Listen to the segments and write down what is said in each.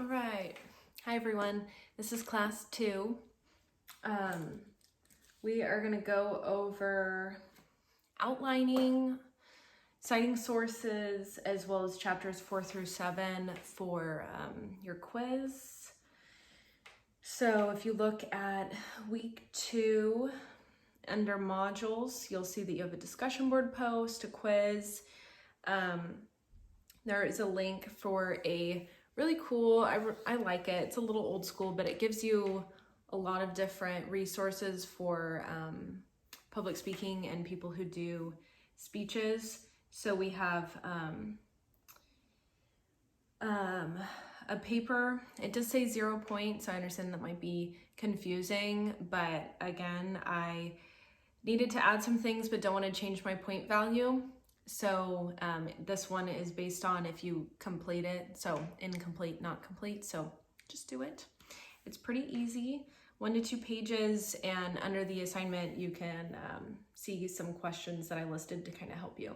All right. Hi, everyone. This is class 2. We are going to go over outlining, citing sources, as well as chapters 4 through 7 for your quiz. So if you look at week 2, under modules, you'll see that you have a discussion board post, a quiz. There is a link for a really cool, I like it. It's a little old school, but it gives you a lot of different resources for public speaking and people who do speeches. So we have a paper. It does say 0 points, so I understand that might be confusing, but again, I needed to add some things but don't want to change my point value. So this one is based on if you complete it, so incomplete, not complete, so just do it. It's pretty easy, 1 to 2 pages, and under the assignment you can see some questions that I listed to kind of help you.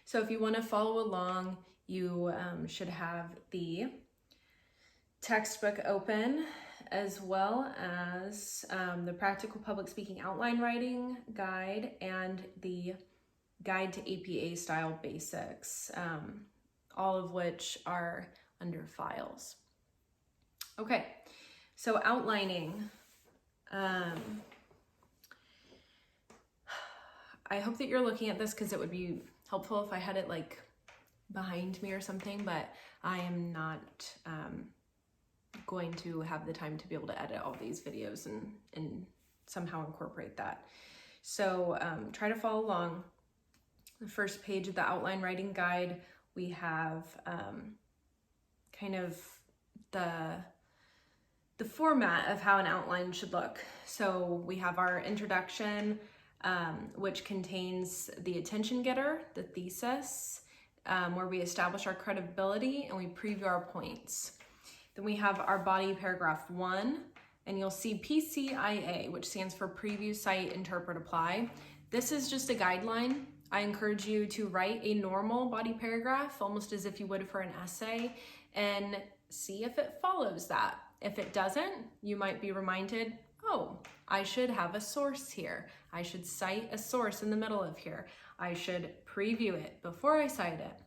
So if you want to follow along, you should have the textbook open, as well as the Practical Public Speaking Outline Writing Guide and the Guide to APA Style Basics, all of which are under files. Okay, so outlining. I hope that you're looking at this because it would be helpful if I had it like behind me or something, but I am not going to have the time to be able to edit all these videos and somehow incorporate that. So try to follow along. The first page of the outline writing guide, we have kind of the format of how an outline should look. So we have our introduction, which contains the attention getter, the thesis, where we establish our credibility and we preview our points. Then we have our body paragraph 1, and you'll see PCIA, which stands for Preview, Cite, Interpret, Apply. This is just a guideline. I encourage you to write a normal body paragraph, almost as if you would for an essay, and see if it follows that. If it doesn't, you might be reminded, oh, I should have a source here. I should cite a source in the middle of here. I should preview it before I cite it.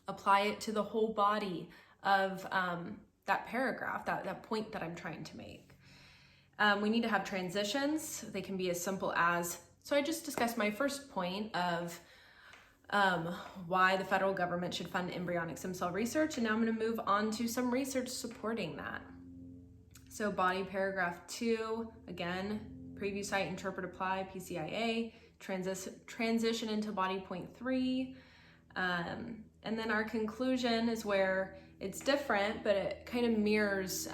Apply it to the whole body of that paragraph, that point that I'm trying to make. We need to have transitions. They can be as simple as, so I just discussed my first point of why the federal government should fund embryonic stem cell research, and now I'm going to move on to some research supporting that. So body paragraph 2, again, preview, cite, interpret, apply, PCIA, transition into body point 3, and then our conclusion is where it's different, but it kind of mirrors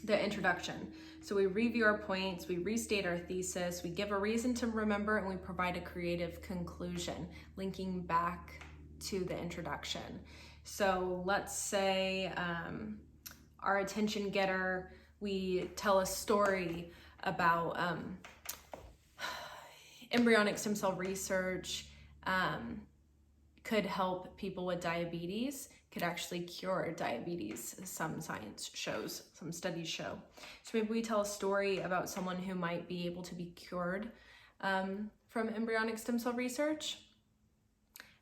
the introduction. So we review our points, we restate our thesis, we give a reason to remember, and we provide a creative conclusion, linking back to the introduction. So let's say our attention getter, we tell a story about embryonic stem cell research could help people with diabetes, could actually cure diabetes, some science shows, some studies show. So maybe we tell a story about someone who might be able to be cured from embryonic stem cell research.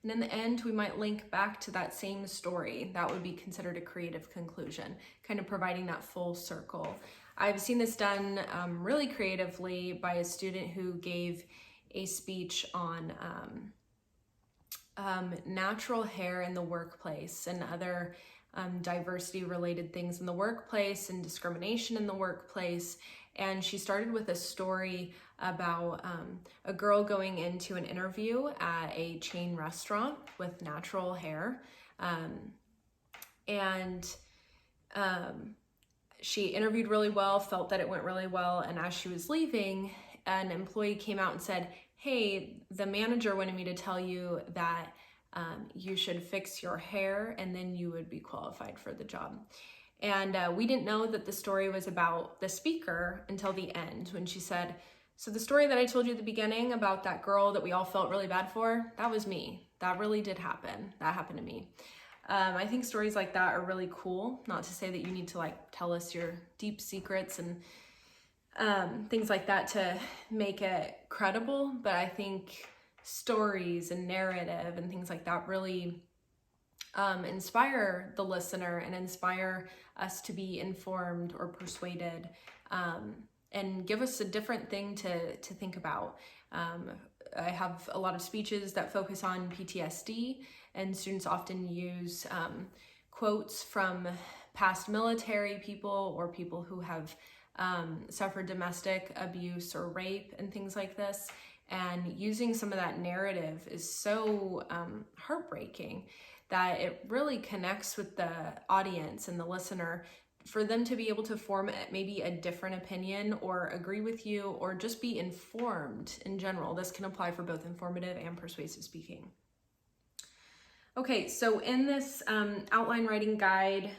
And in the end, we might link back to that same story. That would be considered a creative conclusion, kind of providing that full circle. I've seen this done really creatively by a student who gave a speech on natural hair in the workplace and other diversity related things in the workplace and discrimination in the workplace. And she started with a story about a girl going into an interview at a chain restaurant with natural hair. She interviewed really well, felt that it went really well. And as she was leaving, an employee came out and said, hey, the manager wanted me to tell you that you should fix your hair and then you would be qualified for the job. And we didn't know that the story was about the speaker until the end, when she said, so the story that I told you at the beginning about that girl that we all felt really bad for, that was me. That really did happen. That happened to me. I think stories like that are really cool. Not to say that you need to like tell us your deep secrets and things like that to make it credible, but I think stories and narrative and things like that really inspire the listener and inspire us to be informed or persuaded, and give us a different thing to think about. I have a lot of speeches that focus on PTSD, and students often use quotes from past military people or people who have suffered domestic abuse or rape and things like this. And using some of that narrative is so heartbreaking that it really connects with the audience and the listener for them to be able to form maybe a different opinion or agree with you or just be informed in general. This can apply for both informative and persuasive speaking. Okay, so in this outline writing guide,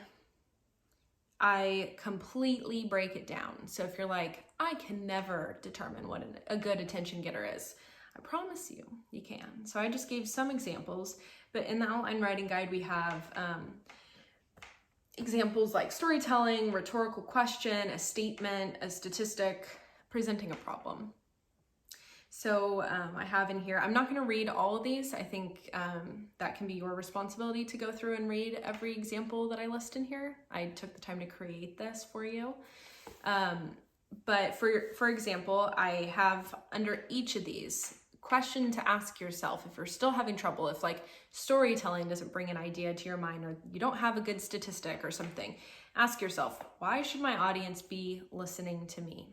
I completely break it down. So if you're like, I can never determine what a good attention getter is, I promise you, you can. So I just gave some examples, but in the outline writing guide, we have examples like storytelling, rhetorical question, a statement, a statistic, presenting a problem. So I have in here, I'm not going to read all of these. I think that can be your responsibility to go through and read every example that I list in here. I took the time to create this for you. But for example, I have under each of these, question to ask yourself if you're still having trouble, if like storytelling doesn't bring an idea to your mind or you don't have a good statistic or something, ask yourself, why should my audience be listening to me?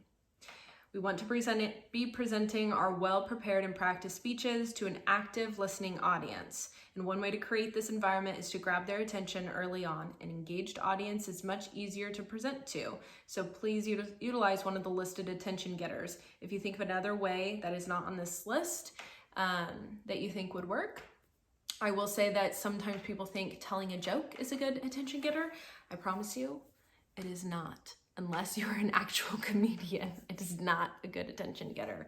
We want to be presenting our well-prepared and practiced speeches to an active listening audience. And one way to create this environment is to grab their attention early on. An engaged audience is much easier to present to. So please utilize one of the listed attention getters. If you think of another way that is not on this list that you think would work, I will say that sometimes people think telling a joke is a good attention getter. I promise you, it is not. Unless you're an actual comedian, it is not a good attention getter.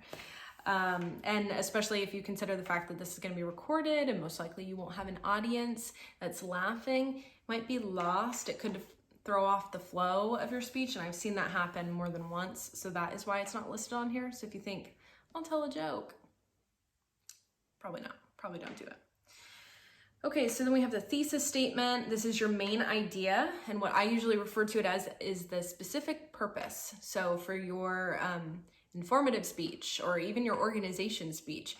And especially if you consider the fact that this is going to be recorded and most likely you won't have an audience that's laughing, it might be lost. It could throw off the flow of your speech, and I've seen that happen more than once. So that is why it's not listed on here. So if you think, I'll tell a joke, probably not. Probably don't do it. Okay, so then we have the thesis statement. This is your main idea, and what I usually refer to it as is the specific purpose. So for your informative speech or even your organization speech,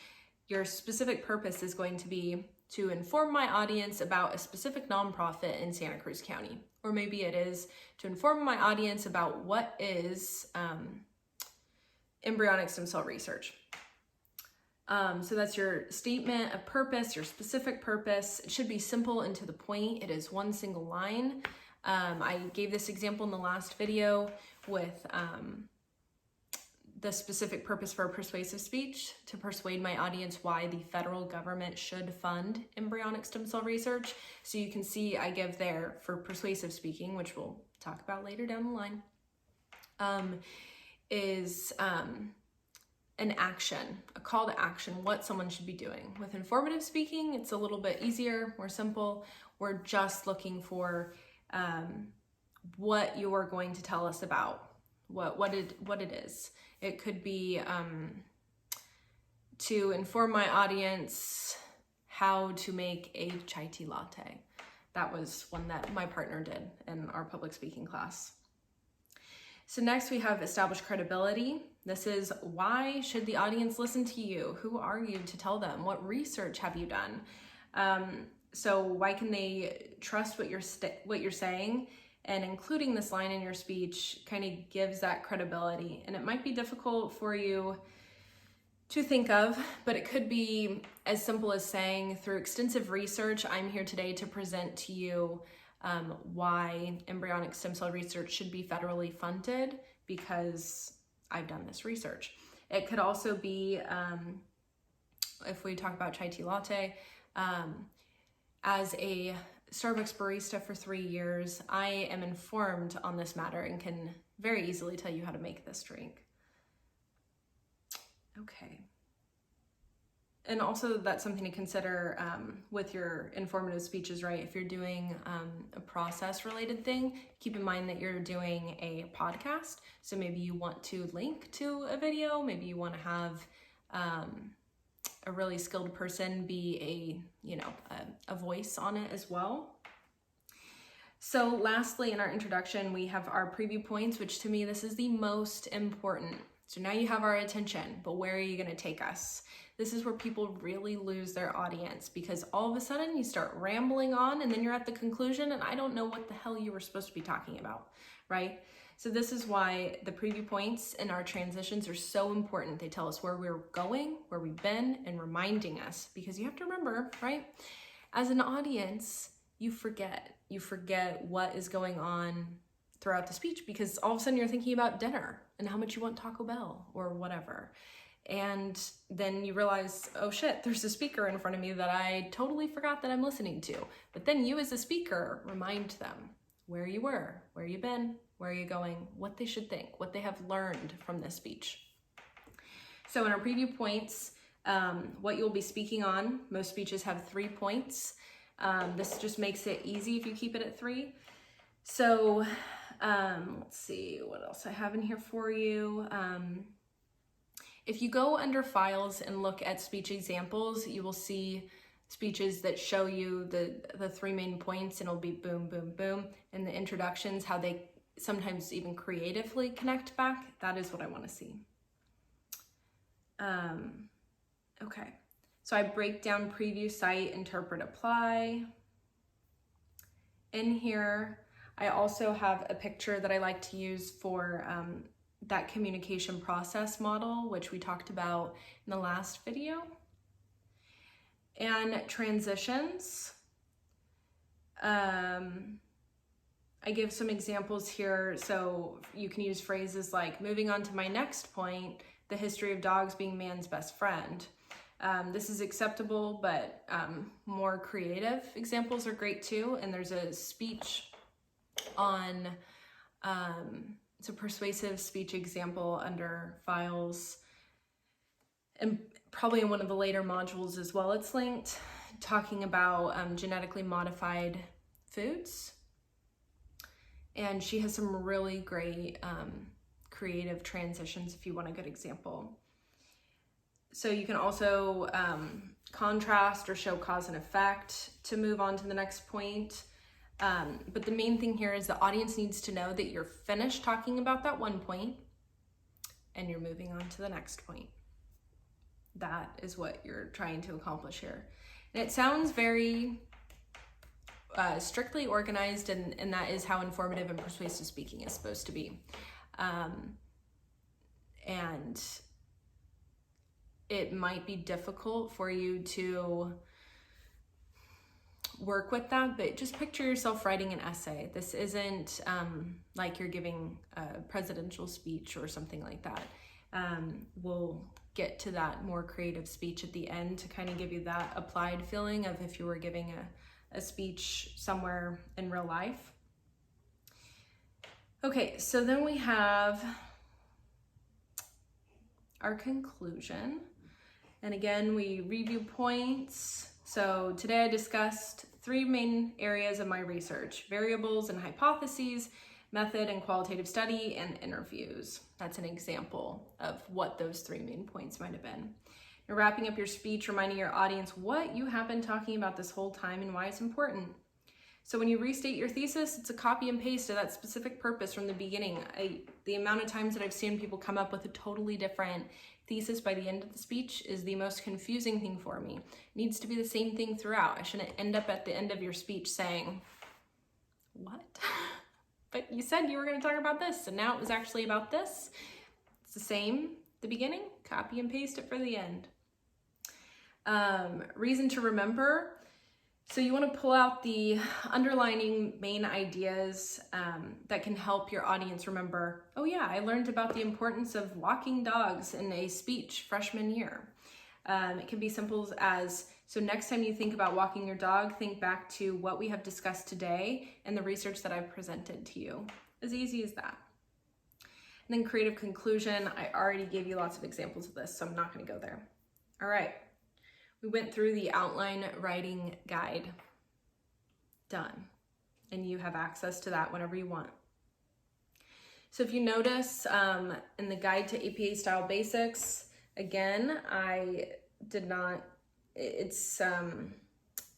your specific purpose is going to be to inform my audience about a specific nonprofit in Santa Cruz County. Or maybe it is to inform my audience about what is embryonic stem cell research. So that's your statement of purpose, your specific purpose. It should be simple and to the point. It is one single line. I gave this example in the last video with the specific purpose for a persuasive speech, to persuade my audience why the federal government should fund embryonic stem cell research. So you can see I give there for persuasive speaking, which we'll talk about later down the line, is an action, a call to action, what someone should be doing. With informative speaking, it's a little bit easier, more simple. We're just looking for what you're going to tell us about, what it is. It could be to inform my audience how to make a chai tea latte. That was one that my partner did in our public speaking class. So next we have established credibility. This is, why should the audience listen to you? Who are you to tell them? What research have you done? So why can they trust what you're saying? And including this line in your speech kind of gives that credibility. And it might be difficult for you to think of, but it could be as simple as saying, through extensive research, I'm here today to present to you why embryonic stem cell research should be federally funded, because I've done this research. It could also be, if we talk about chai tea latte, as a Starbucks barista for 3 years, I am informed on this matter and can very easily tell you how to make this drink. Okay. And also that's something to consider with your informative speeches, right? If you're doing a process related thing, keep in mind that you're doing a podcast. So maybe you want to link to a video, maybe you want to have a really skilled person be a voice on it as well. So lastly, in our introduction, we have our preview points, which to me, this is the most important. So now you have our attention, but where are you going to take us? This is where people really lose their audience, because all of a sudden you start rambling on and then you're at the conclusion and I don't know what the hell you were supposed to be talking about, right? So this is why the preview points and our transitions are so important. They tell us where we're going, where we've been, and reminding us, because you have to remember, right? As an audience, you forget what is going on throughout the speech, because all of a sudden you're thinking about dinner and how much you want Taco Bell or whatever. And then you realize, oh shit, there's a speaker in front of me that I totally forgot that I'm listening to. But then you as a speaker remind them where you were, where you've been, where are you going, what they should think, what they have learned from this speech. So in our preview points, what you'll be speaking on, most speeches have 3 points. This just makes it easy if you keep it at 3. So let's see what else I have in here for you. If you go under files and look at speech examples, you will see speeches that show you the 3 main points, and it'll be boom, boom, boom. And the introductions, how they sometimes even creatively connect back. That is what I want to see. Okay, so I break down preview, cite, interpret, apply. In here, I also have a picture that I like to use for that communication process model, which we talked about in the last video. And transitions. I give some examples here, so you can use phrases like, moving on to my next point, the history of dogs being man's best friend. This is acceptable, but more creative examples are great too. And there's a speech on, it's a persuasive speech example under files, and probably in one of the later modules as well, it's linked, talking about genetically modified foods. And she has some really great creative transitions if you want a good example. So you can also contrast or show cause and effect to move on to the next point. But the main thing here is the audience needs to know that you're finished talking about that one point and you're moving on to the next point. That is what you're trying to accomplish here. And it sounds very strictly organized, and that is how informative and persuasive speaking is supposed to be. And it might be difficult for you to work with that, but just picture yourself writing an essay. This isn't like you're giving a presidential speech or something like that. We'll get to that more creative speech at the end to kind of give you that applied feeling of if you were giving a speech somewhere in real life. Okay, so then we have our conclusion. And again, we review points. So today I discussed 3 main areas of my research: variables and hypotheses, method and qualitative study, and interviews. That's an example of what those 3 main points might have been. You're wrapping up your speech, reminding your audience what you have been talking about this whole time and why it's important. So when you restate your thesis, it's a copy and paste of that specific purpose from the beginning. The amount of times that I've seen people come up with a totally different thesis by the end of the speech is the most confusing thing for me. It needs to be the same thing throughout. I shouldn't end up at the end of your speech saying, what? But you said you were going to talk about this, and now it was actually about this. It's the same at the beginning, copy and paste it for the end. Reason to remember. So you want to pull out the underlining main ideas that can help your audience remember, oh yeah, I learned about the importance of walking dogs in a speech freshman year. It can be simple as, so next time you think about walking your dog, think back to what we have discussed today and the research that I've presented to you. As easy as that. And then creative conclusion, I already gave you lots of examples of this, so I'm not going to go there. All right. We went through the outline writing guide. Done. And you have access to that whenever you want. So if you notice in the guide to APA style basics, again, I did not, it's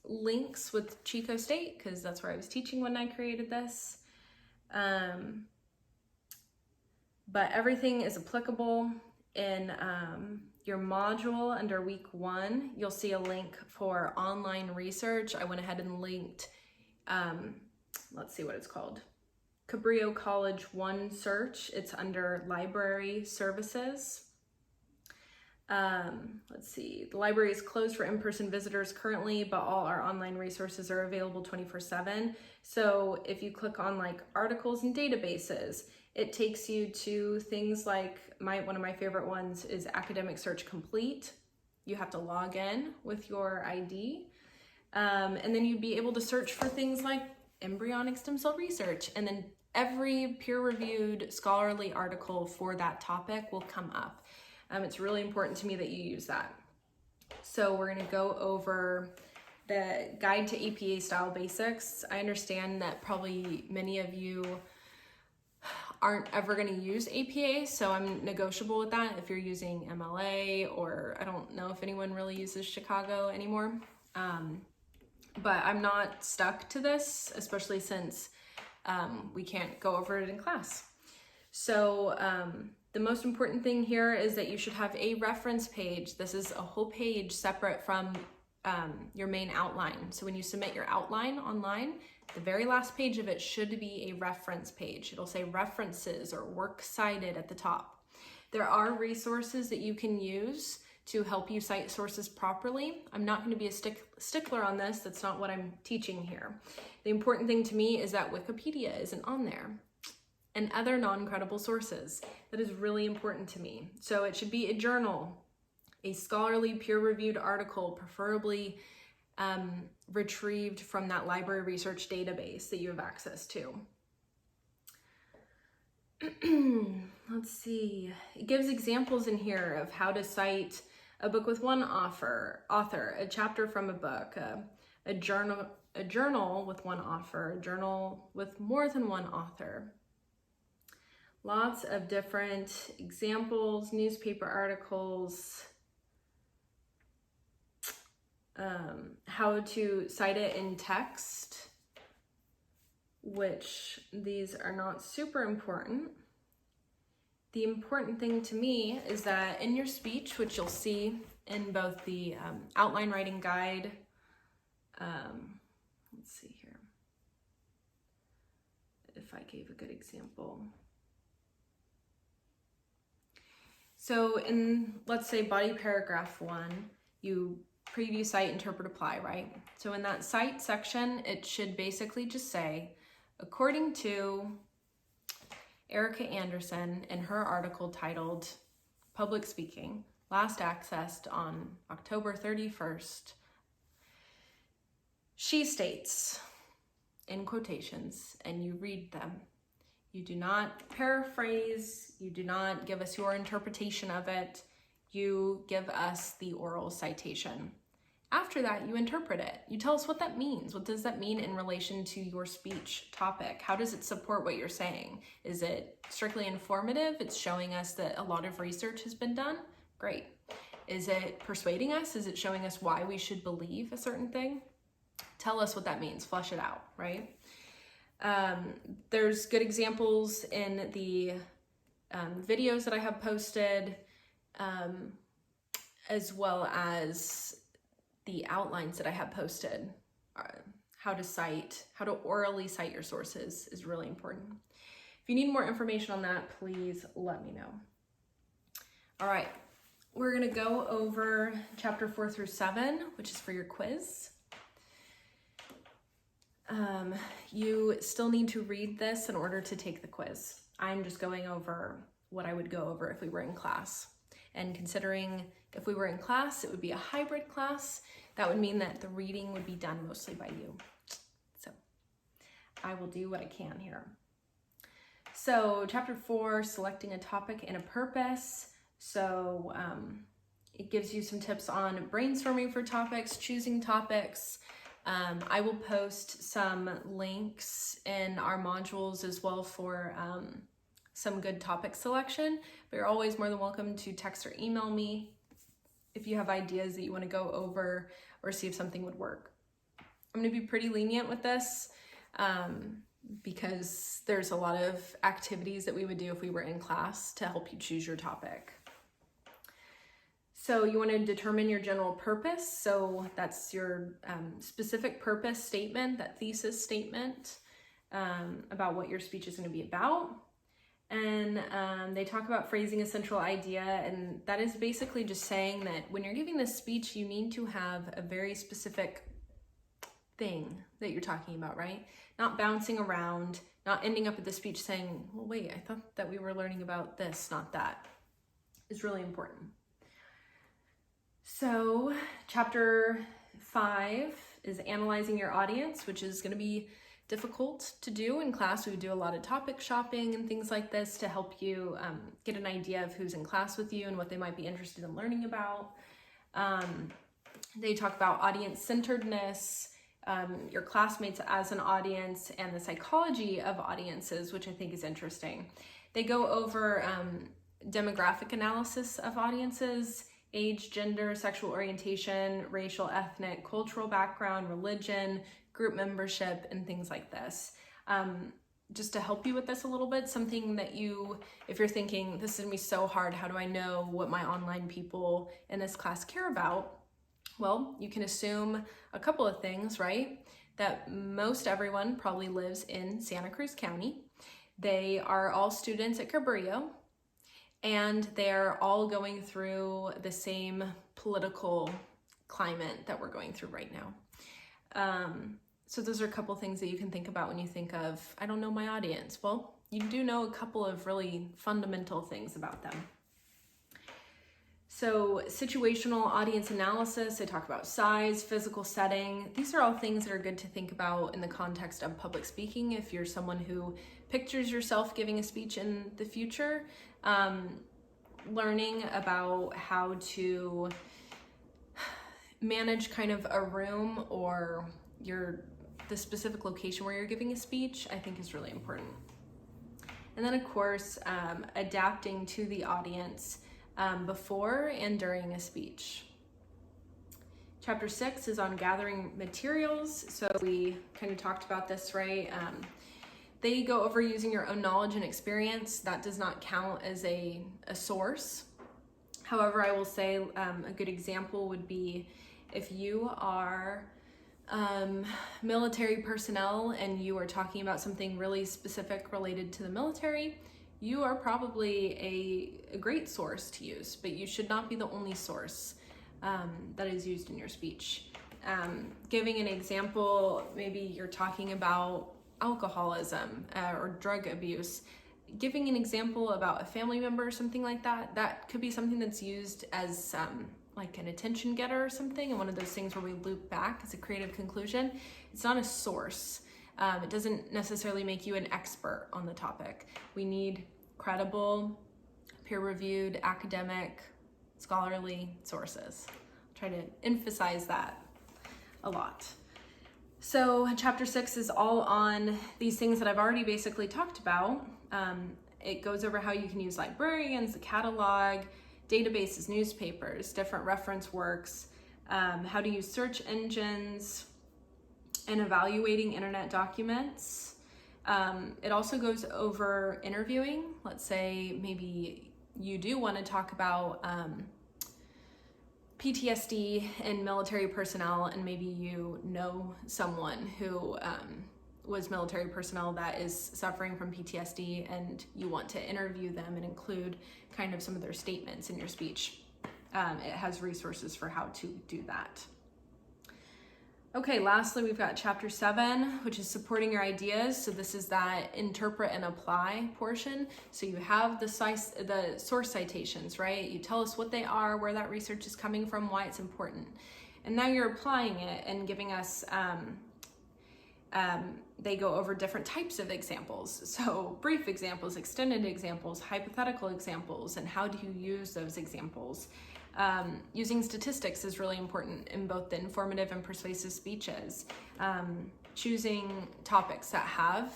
links with Chico State because that's where I was teaching when I created this. But everything is applicable. In your module under week 1, you'll see a link for online research. I went ahead and linked, let's see what it's called. Cabrillo College One Search. It's under library services. Let's see, the library is closed for in-person visitors currently, but all our online resources are available 24/7. So if you click on like articles and databases, it takes you to things like one of my favorite ones is Academic Search Complete. You have to log in with your ID. And then you'd be able to search for things like embryonic stem cell research. And then every peer-reviewed scholarly article for that topic will come up. It's really important to me that you use that. So we're gonna go over the guide to APA style basics. I understand that probably many of you aren't ever going to use APA, so I'm negotiable with that if you're using MLA, or I don't know if anyone really uses Chicago anymore. But I'm not stuck to this, especially since we can't go over it in class. So the most important thing here is that you should have a reference page. This is a whole page separate from your main outline. So when you submit your outline online, the very last page of it should be a reference page. It'll say references or works cited at the top. There are resources that you can use to help you cite sources properly. I'm not going to be a stickler on this. That's not what I'm teaching here. The important thing to me is that Wikipedia isn't on there and other non-credible sources. That is really important to me. So it should be a journal, a scholarly peer-reviewed article, preferably retrieved from that library research database that you have access to. Let's see. It gives examples in here of how to cite a book with one author, a chapter from a book, a journal with one author, a journal with more than one author. Lots of different examples, newspaper articles, how to cite it in text, which these are not super important. The important thing to me is that in your speech, which you'll see in both the outline writing guide, let's see here, if I gave a good example. So in, let's say, body paragraph 1, you preview, cite, interpret, apply, right? So in that cite section, it should basically just say, according to Erica Anderson in her article titled Public Speaking, last accessed on October 31st, she states, in quotations, and you read them. You do not paraphrase, you do not give us your interpretation of it, you give us the oral citation. After that, you interpret it. You tell us what that means. What does that mean in relation to your speech topic? How does it support what you're saying? Is it strictly informative? It's showing us that a lot of research has been done? Great. Is it persuading us? Is it showing us why we should believe a certain thing? Tell us what that means. Flesh it out, right? There's good examples in the videos that I have posted, as well as the outlines that I have posted. How to orally cite your sources is really important. If you need more information on that, please let me know. All right, we're gonna go over chapter 4 through 7, which is for your quiz. You still need to read this in order to take the quiz. I'm just going over what I would go over if we were in class. And considering if we were in class, it would be a hybrid class. That would mean that the reading would be done mostly by you. So I will do what I can here. So chapter 4, selecting a topic and a purpose. So It gives you some tips on brainstorming for topics, choosing topics. I will post some links in our modules as well for some good topic selection, but you're always more than welcome to text or email me if you have ideas that you want to go over or see if something would work. I'm going to be pretty lenient with this because there's a lot of activities that we would do if we were in class to help you choose your topic. So you want to determine your general purpose. So that's your specific purpose statement, that thesis statement about what your speech is going to be about. And they talk about phrasing a central idea, and that is basically just saying that when you're giving this speech, you need to have a very specific thing that you're talking about, right? Not bouncing around, not ending up at the speech saying, well, wait, I thought that we were learning about this, not that. It's really important. So chapter 5 is analyzing your audience, which is going to be difficult to do in class. We would do a lot of topic shopping and things like this to help you get an idea of who's in class with you and what they might be interested in learning about. They talk about audience-centeredness, your classmates as an audience, and the psychology of audiences, which I think is interesting. They go over demographic analysis of audiences, age, gender, sexual orientation, racial, ethnic, cultural background, religion, group membership, and things like this. Just to help you with this a little bit, something that you, if you're thinking, this is gonna be so hard, how do I know what my online people in this class care about? Well, you can assume a couple of things, right? That most everyone probably lives in Santa Cruz County. They are all students at Cabrillo, and they're all going through the same political climate that we're going through right now. So those are a couple things that you can think about when you think of, I don't know my audience. Well, you do know a couple of really fundamental things about them. So situational audience analysis, I talk about size, physical setting. These are all things that are good to think about in the context of public speaking. If you're someone who pictures yourself giving a speech in the future, learning about how to manage kind of a room or the specific location where you're giving a speech, I think is really important. And then of course, adapting to the audience before and during a speech. Chapter 6 is on gathering materials. So we kind of talked about this, right? They go over using your own knowledge and experience. That does not count as a source. However, I will say a good example would be if you are military personnel and you are talking about something really specific related to the military, you are probably a great source to use, but you should not be the only source that is used in your speech. Giving an example, maybe you're talking about alcoholism or drug abuse. Giving an example about a family member or something like that, that could be something that's used as like an attention getter or something, and one of those things where we loop back as a creative conclusion. It's not a source. It doesn't necessarily make you an expert on the topic. We need credible, peer-reviewed, academic, scholarly sources. Try to emphasize that a lot. So chapter 6 is all on these things that I've already basically talked about. It goes over how you can use librarians, the catalog, databases, newspapers, different reference works, how to use search engines, and evaluating internet documents. It also goes over interviewing. Let's say maybe you do want to talk about PTSD in military personnel, and maybe you know someone who was military personnel that is suffering from PTSD, and you want to interview them and include kind of some of their statements in your speech. It has resources for how to do that. Okay, lastly, we've got chapter 7, which is supporting your ideas. So this is that interpret and apply portion. So you have the source citations, right? You tell us what they are, where that research is coming from, why it's important. And now you're applying it and giving us, they go over different types of examples. So brief examples, extended examples, hypothetical examples, and how do you use those examples? Using statistics is really important in both the informative and persuasive speeches. Choosing topics that have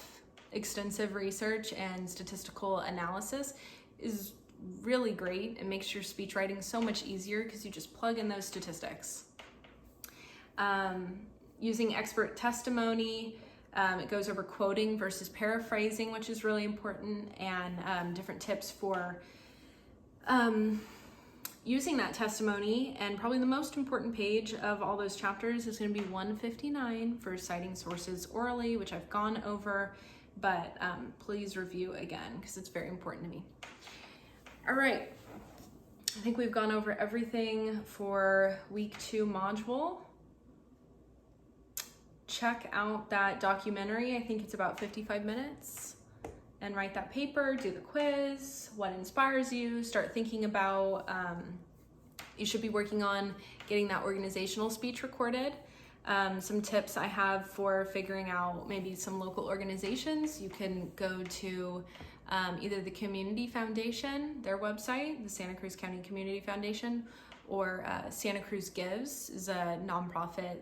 extensive research and statistical analysis is really great. It makes your speech writing so much easier because you just plug in those statistics. Using expert testimony, it goes over quoting versus paraphrasing, which is really important, and different tips for using that testimony. And probably the most important page of all those chapters is going to be 159 for citing sources orally, which I've gone over, but please review again because it's very important to me. All right, I think we've gone over everything for week 2 module. Check out that documentary. I think it's about 55 minutes. And write that paper, do the quiz, what inspires you, start thinking about, you should be working on getting that organizational speech recorded. Some tips I have for figuring out maybe some local organizations. You can go to either the Community Foundation, their website, the Santa Cruz County Community Foundation, or Santa Cruz Gives is a nonprofit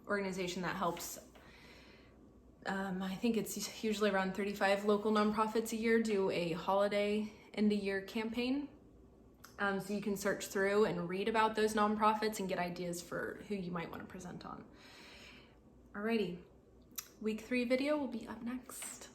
organization that helps, I think it's usually around 35 local nonprofits a year do a holiday end of year campaign. So you can search through and read about those nonprofits and get ideas for who you might want to present on. Alrighty, week 3 video will be up next.